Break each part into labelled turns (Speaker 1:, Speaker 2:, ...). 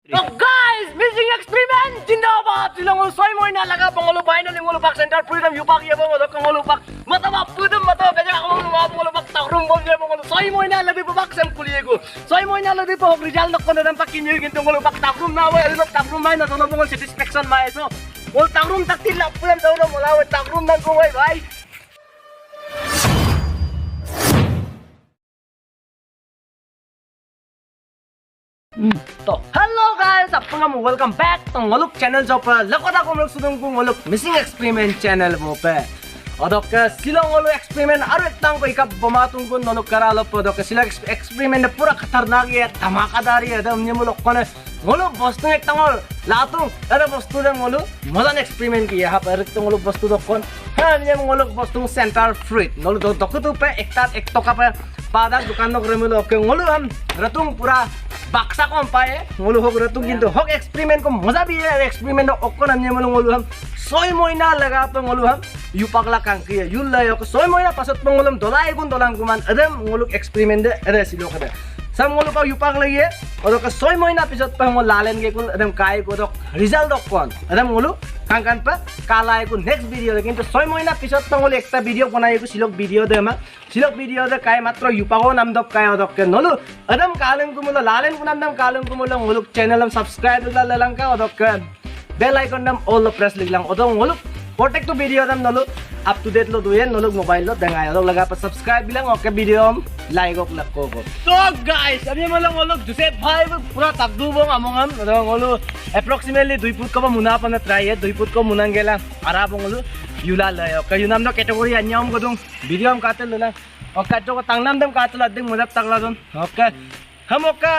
Speaker 1: So guys, missing experiment जिंदाबाद सिलंगो सोय Moina लगा पंगलो finally ngolo pak center freedom yupak ye bang odok ngolo pak mata ma pudum mata beja ngolo ma ngolo pak takrum bom ye ngolo soy moina lebih pak sem kuliego soy moina lebih pak result nok kono dan pak kinyo ginto ngolo pak takrum na wa elok takrum mai na dono ngolo satisfaction mai so ngolo takrum tak tilak pulam dono mola takrum nan ko bhai तो hello guys आपका welcome back तो ngoluk channel जो पर लकोदा को ngoluk सुदुंग को ngoluk missing experiment channel वो पे अदोक Shillong ngoluk experiment आरो एक टांग को इका बमातुंग को ngoluk करा लो पर अदोक सिला experiment पूरा खतरनाक है धमाकेदार है एकदम ये ngoluk कोने ngoluk वस्तु एक टांग लातुंग अरे वस्तु जो ngoluk मजान experiment किया यहाँ पर तो ngoluk वस्तु दो कौन हाँ ये ngoluk वस्तु centrefruit ngoluk दो दो तो पे एक टोका पे पादा दुकान नो करे ngoluk के ngoluk हम रतुंग पूरा baksa ko pae ngolu hok ratu kintu hok experiment ko मजा भी है experiment ओको नन्हे मलो ngolu हम सोय मोइना लगा पे ngolu हम युपकला कांकी है युल लय सोय मोइना पासत ngolum dolai gun dolang kuman adem ngolu experiment de ada silo kada sam ngolu pa yupak lagi है और का सोय मोइना पिसत पे ngol लालेन के कुन adem kai को दो result दो कोन adem ngolu कांकान पे काला को नेक्स्ट वीडियो ले किंतु सोय मोइना पिसत पे ngol एकटा वीडियो बनाए को सिलोक वीडियो दे मा सिलोक वीडियो दे काय मात्र युपको नाम दो काय दो के नलु adem कालन को मुलो लालेन को नाम दम कालन को मुलो ngolu channel am subscribe ला ललंका और का bell icon dam all press लिखलां और ngolu protect to video dam nolu up to date lo duyen nolu mobile lo dengai lo laga pa subscribe bilang oke video am like ok lakko ko so guys abi malo ngolu juse bhai pura takdu bong among am ngolu approximately 2 foot ko muna pa na try 2 foot ko munang gela ara bongolu yula layo ka yunam no category anyam ko dung video am katel lola ok ka ko tangnam dam katel ading mudap takla don okay हम ओका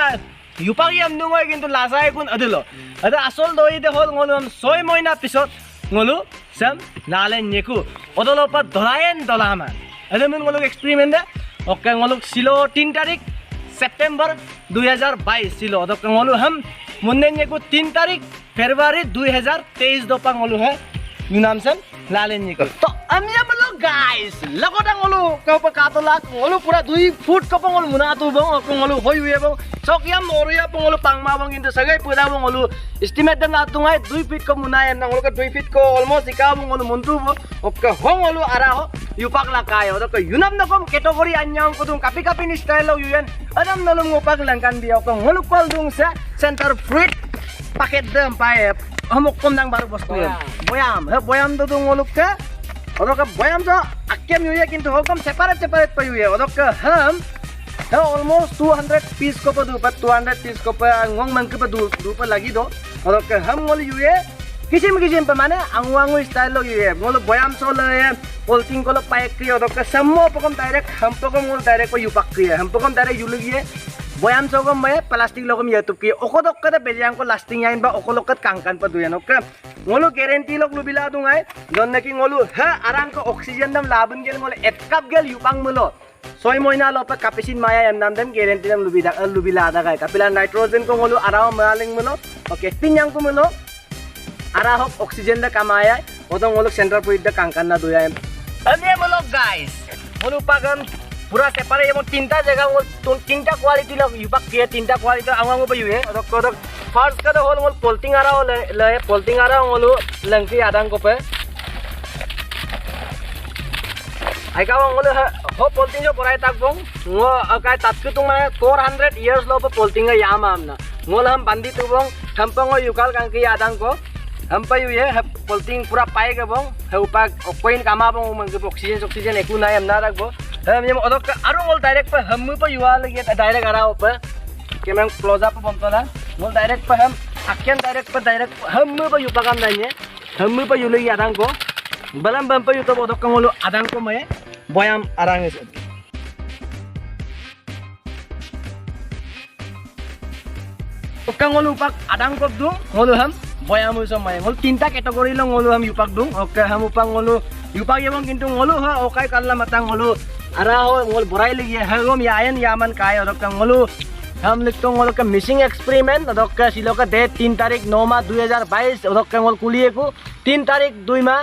Speaker 1: युपागी हम नुंगोय किंतु लासाय कुन अदलो अदा असol दोई दे whole ngolu हम 6 महीना पिसत ngolu sam nalen nyeku odolo pa dholayen dolama ademen ngolu experiment de okke ngolu silo 3 tarik September 2022 silo odok ngolu ham munne nyeku 3 tarik February 2023 do pa ngolu hai yunam sam nalen nyeku to amya malo guys lagoda ngolu ko pa katolak ngolu pura 2 foot ko pa ngolu muna tu bang ok ngolu hoyue bang sokyam moruya pa ngolu pangma bang into sagai pura bang ngolu estimate dan atungai 2 feet ko muna yan ngolu ka 2 feet ko almost ikaw ngolu muntu bo ok hong ngolu ara ho yupak la kayo ok yunam na kom category anyang ko dung kapi kapi ni style lo yuyan adam nalung upak langkan dia ok ngolu kol dung sa centrefruit paket dam pae हमक कम दांग बारो बस्तु बयाम हे बयाम दो ngoluk के ओदक बयाम जो अक्केम युये किंतु होकम separate पे युये ओदक हम हे ऑलमोस्ट 200 पीस को पदु पर 200 पीस को पे ngong मन के पे दु पे लगी दो ओदक हम ngol युये किसिम पे माने अंगवांगु स्टाइल लो युये ngol बयाम सो ले पोल्टिंग को लो पाए क्री ओदक समो पकम डायरेक्ट हम पकम ngol डायरेक्ट को युपक क्री हम पकम डायरेक्ट युलगिए बयाम सोगम मैं प्लास्टिक लोगम यूट्यूब की ओकोदक कदे बेजांग को लास्टिंग याइन बा ओकोलकत कांकान पर दुयन okay ngolu guarantee lok lubila dungai don naki ngolu ha arang ko oxygen dam labun gel ngol et kap gel yupang mulo soy moina lo pa kapisin maya em nam dam guarantee dam lubila da gai kapila nitrogen ko ngolu araw maling mulo okay tinyang ko mulo ara hok oxygen da kamaya odong ngolu central point da kangkan na duya ane mulo guys ngolu pagan पूरा separate ये तीनटा जगह वो तीनटा quality लग युपक के तीनटा quality आंगो पे युए और फर्स्ट का तो होल मोल पोल्टिंग आ रहा हो ले पोल्टिंग आ रहा होलो लंकी आदान को पे आई का होलो हो पोल्टिंग जो पराय तक बोंग वो काय तक तुम 400 इयर्स लो पे पोल्टिंग याम आमना मोल हम बंदी तु बोंग हम पंगो युकाल कांकी आदान को हम पे युए पोल्टिंग पूरा पाए के बोंग है उपा कोइन कामा बोंग मन के ऑक्सीजन एकु ना हम ना रखबो हम ये ओदक आरो मोल डायरेक्ट पे हम पे युवा लगे डायरेक्ट आरा ऊपर कैमरा क्लोज अप बनतला मोल डायरेक्ट पे हम आकेन डायरेक्ट हम पे युपा काम दाइए हम पे युले आदान को बलम बम पे युतो ओदक मोल आदान को मैं बयाम आरांगे से ओका मोल उपक आदान को दु मोल हम बयाम सो मैं मोल तीनटा कैटेगरी लो मोल हम युपक दु ओके हम उपक मोल युपक एवं किंतु मोल ह ओकाय कल्ला मतंग मोल अरा हो ngol borai lagi hagom yayan yaman kai odok ngolu हम लिखतो ngol का मिसिंग एक्सपेरिमेंट odok का सिलो का डेट 3 तारीख 9 मा 2022 odok का ngol कुलिए को 3 तारीख 2 मा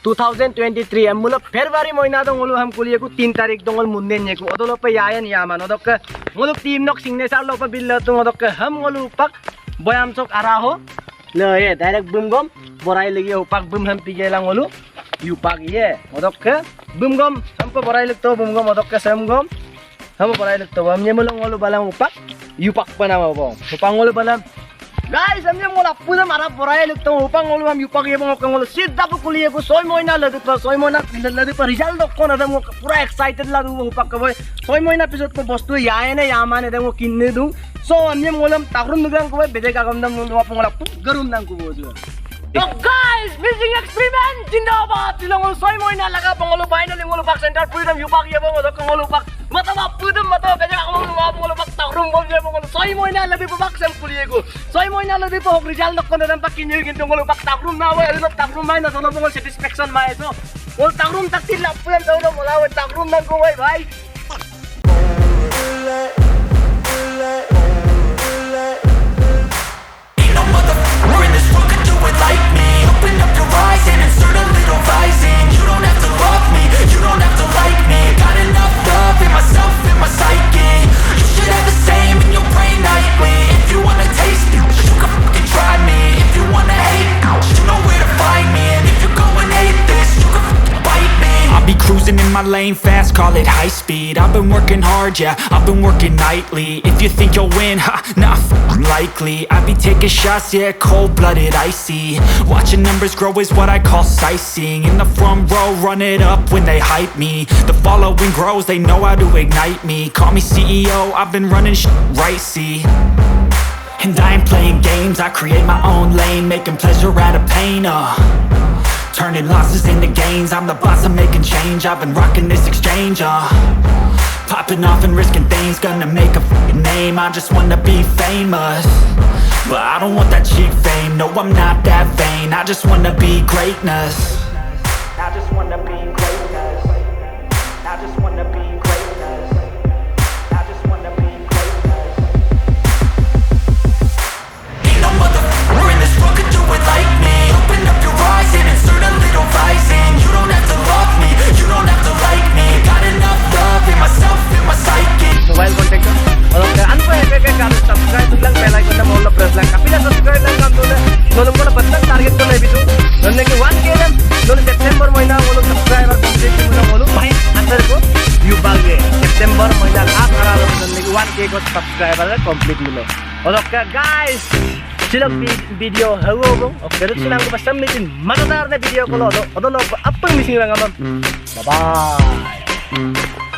Speaker 1: 2023 हम मुलो फरवरी महीना दो ngolu हम कुलिए को 3 तारीख दो ngol मुन्ने ने को odolo पे यायन यामान odok का ngolu टीम नक सिग्नेचर लो पे बिल लो तो odok हम ngolu pak boyam sok araho le ye direct bumgom borai lagi upak bum ham pige lang olu yupak ye odok ke bumgom hampo borai lik to bumgom odok ke samgom hampo borai lik to amnya mulong olu balang upak yupak panama bong upang olu balam guys amnya mola pula mara borai lik to upang olu am yupak ye bong okang olu sidda ko kuliye ko soy moina ladu pa soy moina ladu pa result dok ko na demo pura excited ladu upak ko boy soy moina episode ko bostu yae ne yamane demo kinne du so amnya molam takrum nugang ko boy bede ka gamdam mo apong mola garum nang ko bojo. So guys, missing experiment जिंदाबाद तिलंगो सोई Moina लगा पंगोलो finally ngolo pak center freedom yupak ye bongo dok ngolo pak mata ma pudum mata beja ngolo ma ngolo pak takrum bom ye bongo soy moina lebih pak sem kuliego soy moina lebih pak result dok kono pak kinyo ginto ngolo pak takrum na wa elo takrum mai na sono bongo satisfaction mai so ngol takrum tak tilap pulan daw na mola wa takrum nang ko bhai
Speaker 2: like me, open up your eyes and insert a little rising. You don't have to love me, you don't have to like me. Got enough love in myself, in my psyche. You should have the same in your brain nightly. If you wanna taste it, you can fucking try me. If you wanna hate, you know where to find me. And if you're going hate this, you can fucking bite me. I'll be cruising in my lane fast, call it high speed. I've been working hard, yeah, I've been working nightly. If you think you'll win, ha, not likely. I be taking shots, yeah, cold-blooded, icy. Watching numbers grow is what I call sightseeing. In the front row, run it up when they hype me. The following grows, they know how to ignite me. Call me CEO, I've been running right, see. And I ain't playing games, I create my own lane, making pleasure out of pain, turning losses into gains. I'm the boss, I'm making change. I've been rocking this exchange, popping off and risking things. Gonna make a fucking name, I just wanna be famous. But I don't want that cheap fame, no I'm not that vain. I just wanna be greatness. I just wanna be greatness. I just wanna be greatness. I just wanna be greatness. Ain't no motherfucker in this world could do it like me. Open up your eyes and insert a little rising. You don't have to love me, you don't have to like me. Got enough love in myself, in my psyche.
Speaker 1: Mobile contact ko और अनको एक गाड़ी subscribe lang bell icon na mohon press lang kapila subscribe lang kam dole nolong ko na batang target ko na bitu nonne ke 1k na nole September mahina molo subscriber complete mo na molo bhai answer ko you balge September mahina last aralo nonne ke 1k ko subscriber complete milo और guys silog video hawo bong okay ito sinang ko pa submitin matadar na video ko lo odo lo apang missing lang amam bye bye